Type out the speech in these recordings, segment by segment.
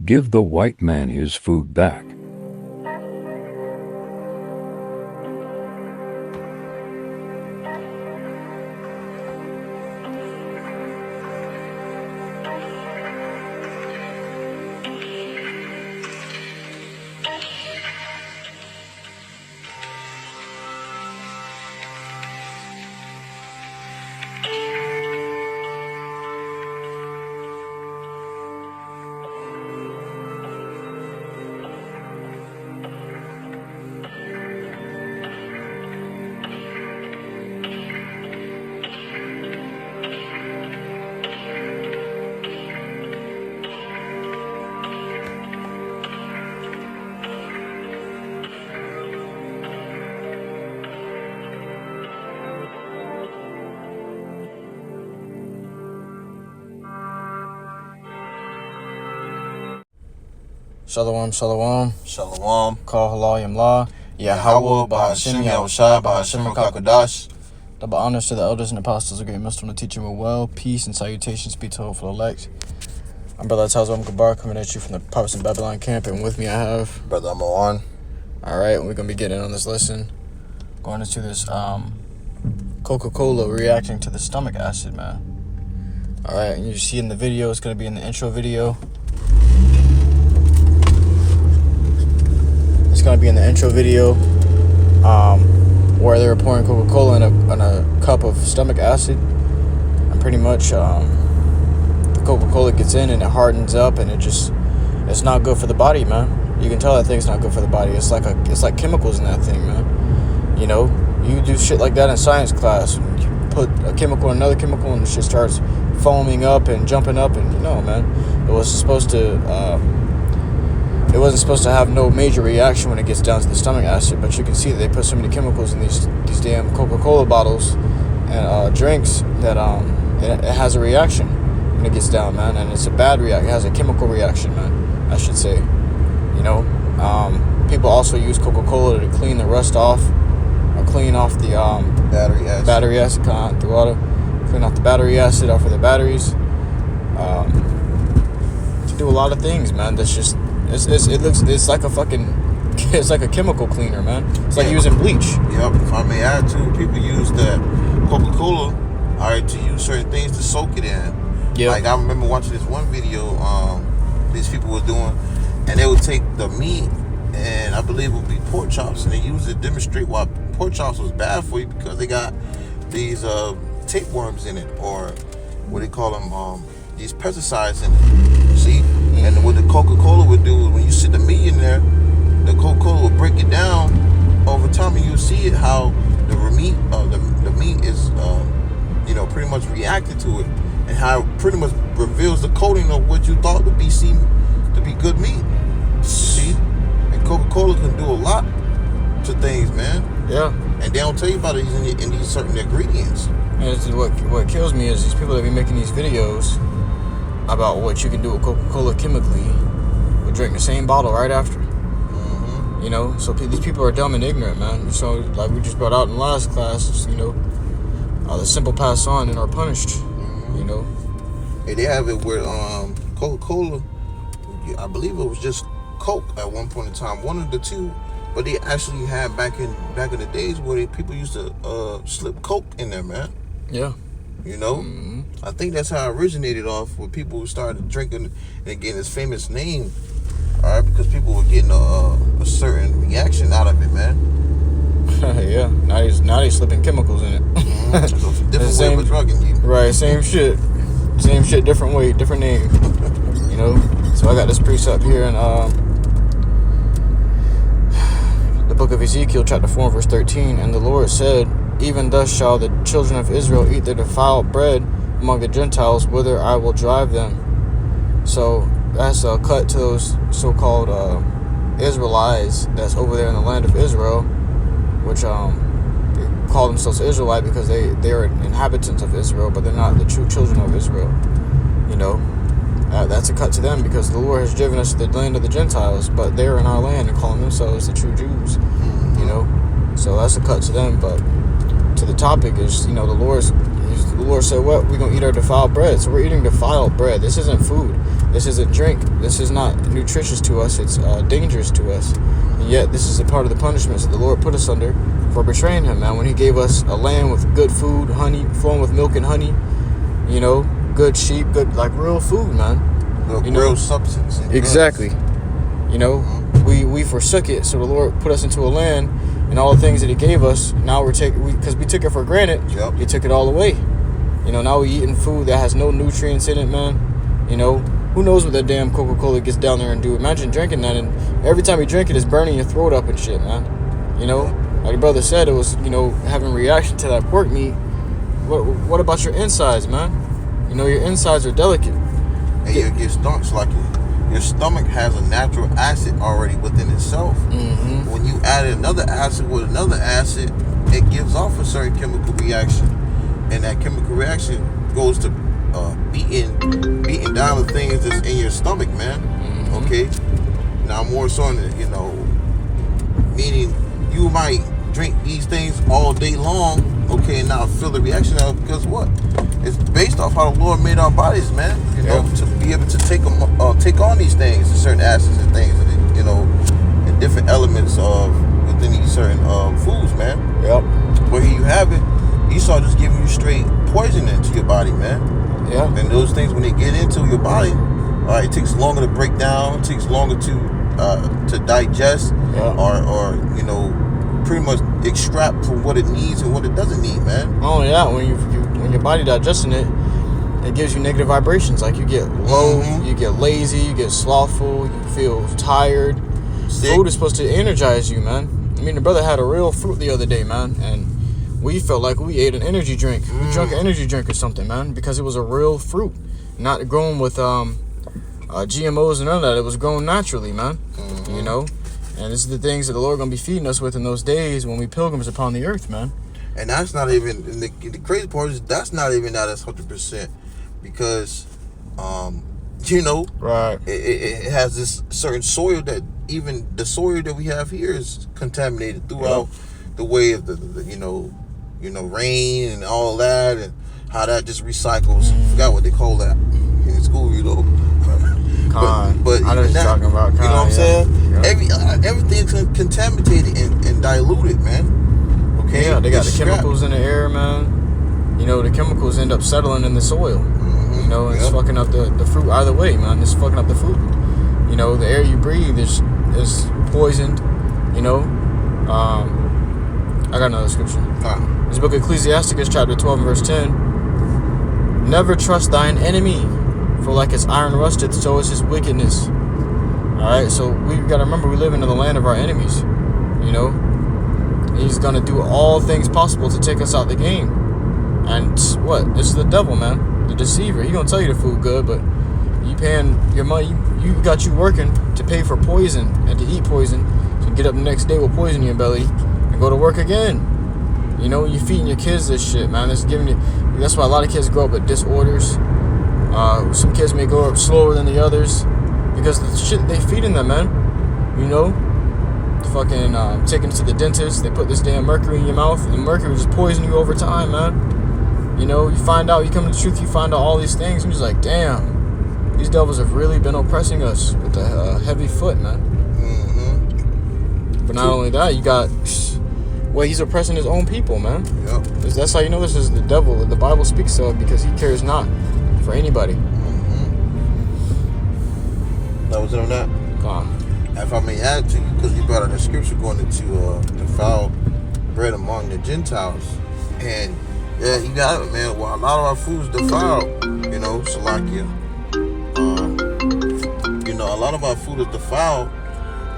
Give the white man his food back. Shalom, shalom. Shalom. Call halal yamla. YAHAWAH, BAHASHAM, YAHAWASHI, BAHASHAM, QADASH. Double honors to the elders and apostles of great MILLSTONE to teach them well. Peace and salutations be to hopeful elect. I'm Brother Tazwam Gabar coming at you from the Prophets in Babylon camp, and with me I have Brother Amon. Alright, we're going to be getting on this lesson. Going into this Coca-Cola reacting to the stomach acid, man. Alright, and you see in the video, it's going to be in the intro video. It's going to be in the intro video where they were pouring Coca-Cola in a cup of stomach acid. And pretty much the Coca-Cola gets in and it hardens up, and it's not good for the body, man. You can tell that thing's not good for the body. It's like chemicals in that thing, man. You know, you do shit like that in science class. You put a chemical in another chemical and the shit starts foaming up and jumping up, and man, it wasn't supposed to have no major reaction when it gets down to the stomach acid. But you can see that they put so many chemicals in these damn Coca-Cola bottles and drinks that it has a reaction when it gets down, man. And it's a bad reaction. It has a chemical reaction, man, I should say. You know, people also use Coca-Cola to clean the rust off, or clean off the battery acid, the water, clean off the battery acid off of the batteries. To do a lot of things, man. That's just it's like a fucking it's like a chemical cleaner, man. It's like using bleach. Yep. If I may add too, people use that Coca-Cola, to use certain things to soak it in. Yeah. Like I remember watching this one video these people were doing, and they would take the meat, and I believe it would be pork chops, and they used it to demonstrate why pork chops was bad for you, because they got these tapeworms in it, or what they call them, these pesticides in it. See? And what the Coca-Cola would do is when you sit the meat in there, the Coca-Cola will break it down over time, and you'll see it how the meat is pretty much reacted to it, and how it pretty much reveals the coating of what you thought to be good meat. See? And Coca-Cola can do a lot to things, man. Yeah. And they don't tell you about it in these certain ingredients. And what kills me is these people that be making these videos about what you can do with Coca-Cola chemically would drink the same bottle right after. Mm-hmm. You know, so these people are dumb and ignorant, man. So like we just brought out in the last class, the simple pass on and are punished. Mm-hmm. You know, and they have it where Coca-Cola, I believe it was just Coke at one point in time, one of the two, but they actually had back in the days where people used to slip Coke in there, man. Yeah. You know, Mm-hmm. I think that's how it originated off, with people who started drinking and getting this famous name, all right, because people were getting a certain reaction out of it, man. Yeah, now they slipping chemicals in it. Mm-hmm. So it's a different way of drugging you. Right, same shit, different way, different name. You know, so I got this precept here in the book of Ezekiel, chapter 4, verse 13, and the Lord said, "Even thus shall the children of Israel eat their defiled bread among the Gentiles, whither I will drive them." So that's a cut to those so-called Israelites that's over there in the land of Israel, which they call themselves Israelite because they are inhabitants of Israel, but they're not the true children of Israel. You know, that's a cut to them, because the Lord has driven us to the land of the Gentiles, but they're in our land and calling themselves the true Jews. You know, so that's a cut to them. But to the topic is, the Lord's, The Lord said, what? We're going to eat our defiled bread. So we're eating defiled bread. This isn't food. This isn't drink. This is not nutritious to us. It's dangerous to us. And yet, this is a part of the punishments that the Lord put us under for betraying him, man. When he gave us a land with good food, honey, flowing with milk and honey, you know, good sheep, good, like real food, man. Real substance. Exactly. You know, we forsook it. So the Lord put us into a land, and all the things that he gave us, now because we took it for granted. Yep. He took it all away. You know, now we eating food that has no nutrients in it, man. You know, who knows what that damn Coca-Cola gets down there and do. Imagine drinking that, and every time you drink it, it's burning your throat up and shit, man. You know, like your brother said, it was, you know, having a reaction to that pork meat. What about your insides, man? You know, your insides are delicate. And your stomach's like your stomach has a natural acid already within itself. Mm-hmm. When you add another acid with another acid, it gives off a certain chemical reaction, and that chemical reaction goes to beating down the things that's in your stomach, man. Mm-hmm. Okay. Now more so, you know, meaning you might drink these things all day long, okay, and now feel the reaction of, because what? It's based off how the Lord made our bodies, man. You know, to be able to take on these things, certain acids and things, and, you know, and different elements of within these certain foods, man. Yep. But here you have it. Esau just giving you straight poison into your body, man. Yeah. And those things, when they get into your body, all right, it takes longer to break down. It takes longer to digest, or you know, pretty much extract from what it needs and what it doesn't need, man. Oh yeah, when your body digesting it, it gives you negative vibrations. Like you get low, you get lazy, you get slothful, you feel tired. Sick. Food is supposed to energize you, man. I mean, the brother had a real fruit the other day, man, and we felt like we ate an energy drink. We drank an energy drink or something, man, because it was a real fruit, not grown with GMOs and none of that. It was grown naturally, man. You know, and this is the things that the Lord gonna be feeding us with in those days when we pilgrims upon the earth, man. And that's not even the crazy part is that's not even that as 100%, because you know, right, it has this certain soil that even the soil that we have here is contaminated throughout the way of the you know rain and all that, and how that just recycles. Forgot what they call that in school, you know. But I know what you're talking about. You know what I'm saying? Yep. Everything's contaminated and diluted, man. Okay. Yeah, they got the scrap. chemicals in the air, man. You know, the chemicals end up settling in the soil. You know, it's fucking up the fruit either way, man. It's fucking up the food. You know, the air you breathe is poisoned. You know, I got another scripture. This book of Ecclesiasticus, chapter 12 and verse 10. Never trust thine enemy, for like as iron rusted, so is his wickedness. Alright, so we gotta remember we live in the land of our enemies. You know, he's gonna do all things possible to take us out the game. And what? This is the devil, man. The deceiver. He gonna tell you the food good, but you paying your money. You got you working to pay for poison and to eat poison. So you get up the next day with poison in your belly and go to work again. You know, you're feeding your kids this shit, man. It's giving you. That's why a lot of kids grow up with disorders. Some kids may grow up slower than the others because the shit they feeding them, man. You know, fucking taking it to the dentist. They put this damn mercury in your mouth, and the mercury just poison you over time, man. You know, you find out, you come to the truth, you find out all these things, and you're just like, damn, these devils have really been oppressing us with a heavy foot, man. But not only that, you got, well, he's oppressing his own people, man. Yep. That's how you know this is the devil that the Bible speaks of, because he cares not for anybody. That was it on that. Come on. If I may add to you, because you brought out the scripture going into defiled bread among the Gentiles, and yeah, you got it, man. Well, a lot of our food is defiled, you know, Salakia. You know, a lot of our food is defiled.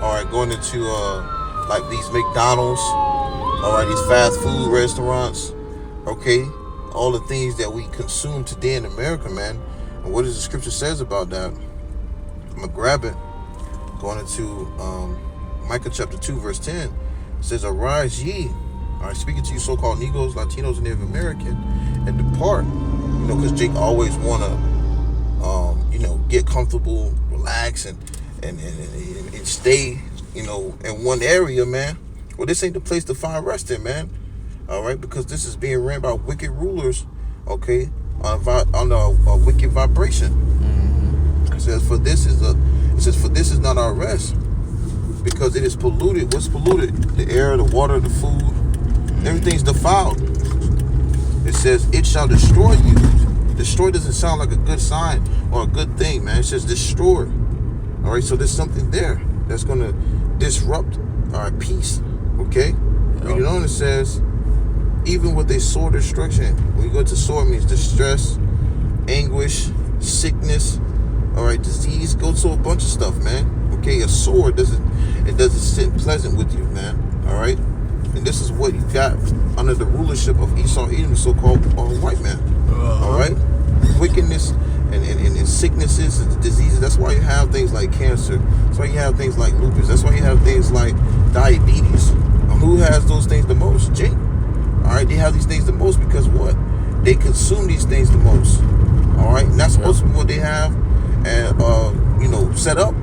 All right, going into like these McDonald's, all right, these fast food restaurants, okay, all the things that we consume today in America, man. And what does the scripture says about that? I'm gonna grab it. Going into Micah chapter 2, verse 10, it says, "Arise ye." All right, speaking to you so-called Negroes, Latinos, and Native American, and depart. You know, because Jake always want to, you know, get comfortable, relax, and stay, you know, in one area, man. Well, this ain't the place to find rest in, man. All right, because this is being ran by wicked rulers okay, on a wicked vibration. It says, for this is not our rest, because it is polluted. What's polluted? The air, the water, the food, everything's defiled. It says, it shall destroy you. Destroy doesn't sound like a good sign or a good thing, man. It says destroy. All right, so there's something there that's going to disrupt our peace, okay? Reading on, it says, even with a sore destruction. When you go to sore, it means distress, anguish, sickness, all right, disease. Go to a bunch of stuff, man. Okay, a sore doesn't sit pleasant with you, man. All right, and this is what you got under the rulership of Esau, Edom, the so-called white man. All right, wickedness and sicknesses and diseases. That's why you have things like cancer. That's why you have things like lupus. That's why you have things like diabetes. Who has those things the most? Jake. All right, they have these things the most because what? They consume these things the most. All right, and that's supposed to be what they have, and set up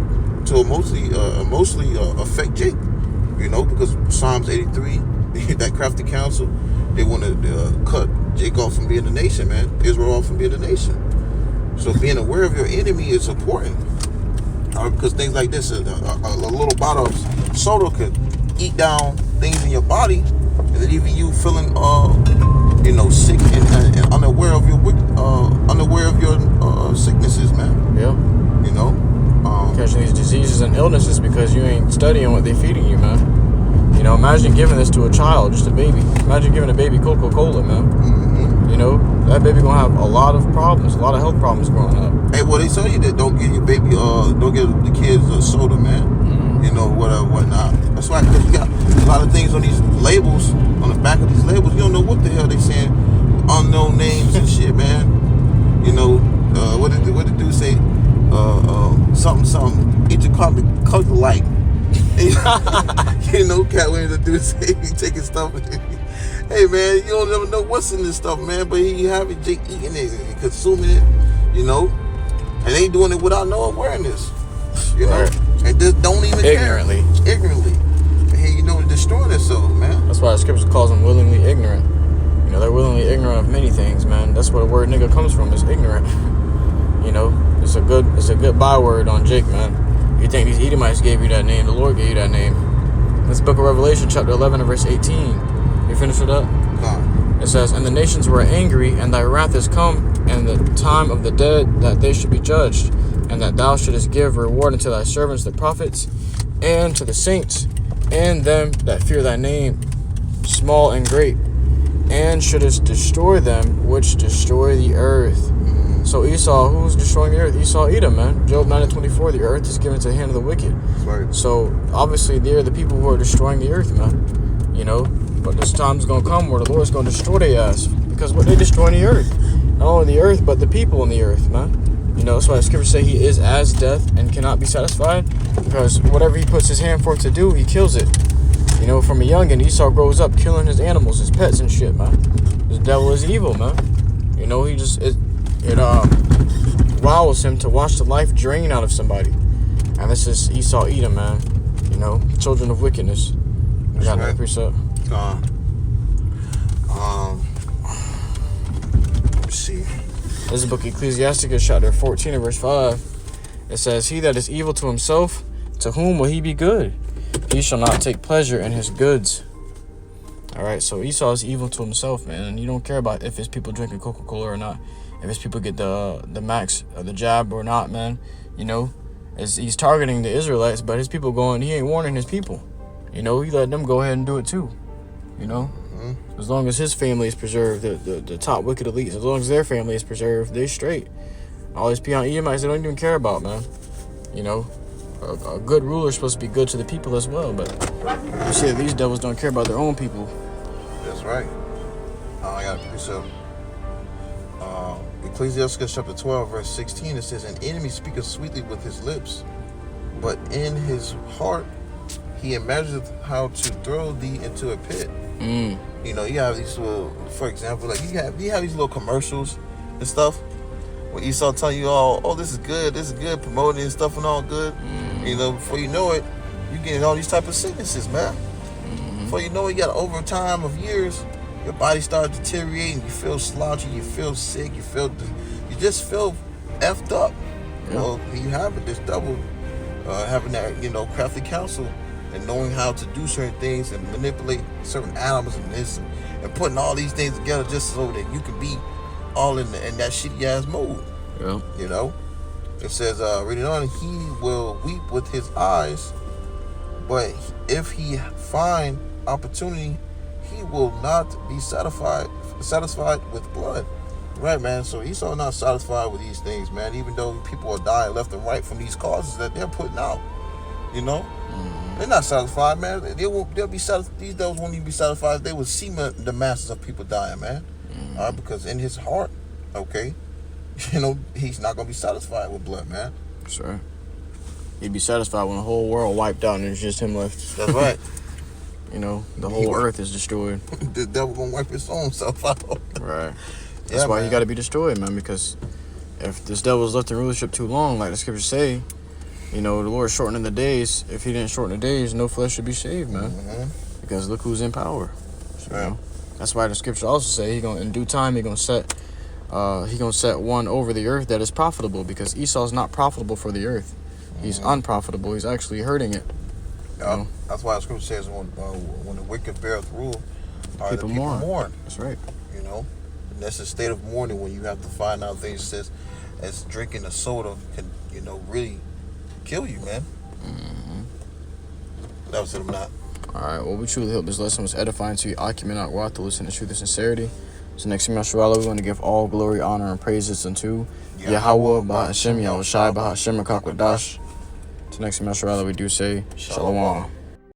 to mostly affect Jake. You know, because Psalms 83, that crafty counsel, they want to cut Jake off from being a nation, man. Israel off from being a nation. So being aware of your enemy is important. Because things like this, a little bottle of soda could eat down things in your body, and then even you feeling, sick and unaware of your sicknesses, man. Yeah. You know, catching these diseases and illnesses because you ain't studying what they're feeding you, man. You know, imagine giving this to a child, just a baby. Imagine giving a baby Coca-Cola, man. Mm-hmm. You know, that baby gonna have a lot of problems, a lot of health problems growing up. Hey, well, they tell you that don't give your baby, don't give the kids soda, man. Mm-hmm. You know, whatnot. That's why, because you got a lot of things on these labels, on the back of these labels. You don't know what the hell they saying, unknown names and shit, man. You know, what did the dude say? Something. Eat your cook like. You know, Cat Williams, the dude say he taking stuff. Hey, man, you don't never know what's in this stuff, man. But he having Jake eating it and consuming it, you know, and they doing it without no awareness, you know, and just don't even ignorantly. And here, you know, destroying themselves, man. That's why the scripture calls them willingly ignorant. You know, they're willingly ignorant of many things, man. That's where the word nigga comes from, is ignorant. You know, it's a good byword on Jake, man. You think these Edomites gave you that name? The Lord gave you that name. This book of Revelation, chapter 11 and verse 18. You finished with that? No. It says, and the nations were angry, and thy wrath is come, and the time of the dead, that they should be judged, and that thou shouldest give reward unto thy servants, the prophets, and to the saints, and them that fear thy name, small and great, and shouldest destroy them which destroy the earth. So Esau, who's destroying the earth? Esau, Edom, man. Job 9:24, the earth is given to the hand of the wicked. Right. So obviously they're the people who are destroying the earth, man. You know, but this time's gonna come where the Lord's gonna destroy their ass, because what they destroying the earth, not only the earth but the people on the earth, man. You know, that's why the scriptures say he is as death and cannot be satisfied, because whatever he puts his hand forth to do, he kills it. You know, from a youngin', Esau grows up killing his animals, his pets and shit, man. This devil is evil, man. You know, he just it wows him to watch the life drain out of somebody. And this is Esau, Edom, man. You know, children of wickedness. That's got right. that precept. Let's see. This is the book of Ecclesiasticus, chapter 14 and verse 5. It says, he that is evil to himself, to whom will he be good? He shall not take pleasure in his goods. Alright, so Esau is evil to himself, man. And you don't care about if his people drinking Coca-Cola or not. If his people get the max or the jab or not, man. You know, he's targeting the Israelites, but his people he ain't warning his people. You know, he let them go ahead and do it too. You know, as long as his family is preserved, the top wicked elites, as long as their family is preserved, they straight. All these peon Edomites, they don't even care about, man. You know, a good ruler is supposed to be good to the people as well, but you see that these devils don't care about their own people. That's right. I got a precept. Ecclesiasticus chapter 12, verse 16, it says, an enemy speaketh sweetly with his lips, but in his heart he imagineth how to throw thee into a pit. You know, you have these little, for example, like you have these little commercials and stuff where Esau tell you, oh, this is good, promoting and stuff and all good. You know, before you know it, you getting all these type of sicknesses, man. Before you know it, you got over time of years, your body starts deteriorating. You feel slouchy. You feel sick. You just feel effed up. Yeah. Well, you have it. This devil having that, crafty counsel and knowing how to do certain things and manipulate certain animals and putting all these things together just so that you can be all in that shitty ass mode. Yeah. It says, reading on, he will weep with his eyes, but if he find opportunity, he will not be satisfied with blood. Right, man. So Esau not satisfied with these things, man. Even though people are dying left and right from these causes that they're putting out, they're not satisfied, man. They'll be satisfied. These devils won't even be satisfied if they would see the masses of people dying, man. All right, because in his heart, okay, he's not gonna be satisfied with blood, man. That's right. He'd be satisfied when the whole world wiped out and there's just him left. That's right. The whole earth is destroyed. The devil gonna wipe his own self out. Right. That's why he got to be destroyed, man. Because if this devil's left in rulership too long, like the scriptures say, the Lord shortening the days. If he didn't shorten the days, no flesh should be saved, man. Mm-hmm. Because look who's in power. So, that's why the scripture also say in due time he gonna set one over the earth that is profitable, because Esau's not profitable for the earth. He's unprofitable. He's actually hurting it. Yeah, that's why the scripture says when the wicked beareth rule, the people mourn. That's right. And that's a state of mourning when you have to find out things as drinking a soda can, really kill you, man. That was it, I'm not. Alright, well, we truly hope this lesson was edifying to you. YAHAWAH to listen to truth and sincerity. So next time, Yahshua, we want to give all glory, honor, and praises unto YAHAWAH, BAHASHAM, YAHAWASHI, BAHASHAM, QADASH. So next time, Yahshua, we do say Shalom.